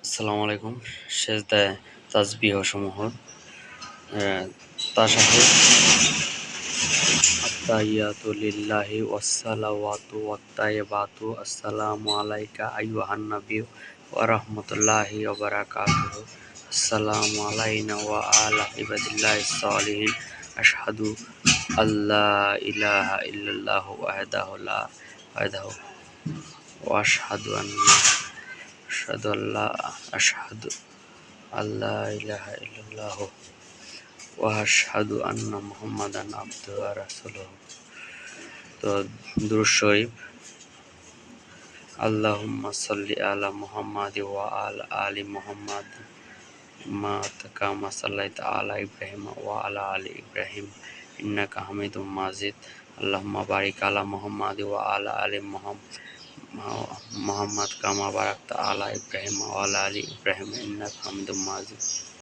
আসসালামু আলাইকুম। সেজদায় তাসবিহ সমূহ তাশাহুদ আত্তাহিয়াতু লিল্লাহি ওয়াসসালাওয়াতু ওয়াত্তাইয়্যিবাতু আসসালামু আলাইকা আইয়ুহান নাবিয়্যু ওয়া রাহমাতুল্লাহি ওয়া বারাকাতুহু আসসালামু আলাইনা ওয়া আলা ইবাদিল্লাহিস সালিহিন আশহাদু আল্লা ইলাহা ইল্লাল্লাহু ওয়াহদাহু ওয়া আশহাদু আল্লা ইলাহা ইল্লাল্লাহু ওয়া আশহাদু আন্না মুহাম্মাদান আবদুহু ওয়া রাসূলুহু। তো দুরূদ শরীফ। আল্লাহুম্মা সাল্লি আলা মুহাম্মাদ ওয়া আলা আলি মুহাম্মাদ কামা সাল্লাইতা আলা ইব্রাহিম ওয়া আলা আলি ইব্রাহিম ইন্নাকা হামিদুম মাজিদ। আল্লাহুম্মা বারিক আলা মুহাম্মাদ ওয়া আলা আলি মুহাম্মাদ কামা বারাকতা আলা ইব্রাহিম ওয়া আলা আলি ইব্রাহিম ইন্নাকা হামিদুম মাজিদ।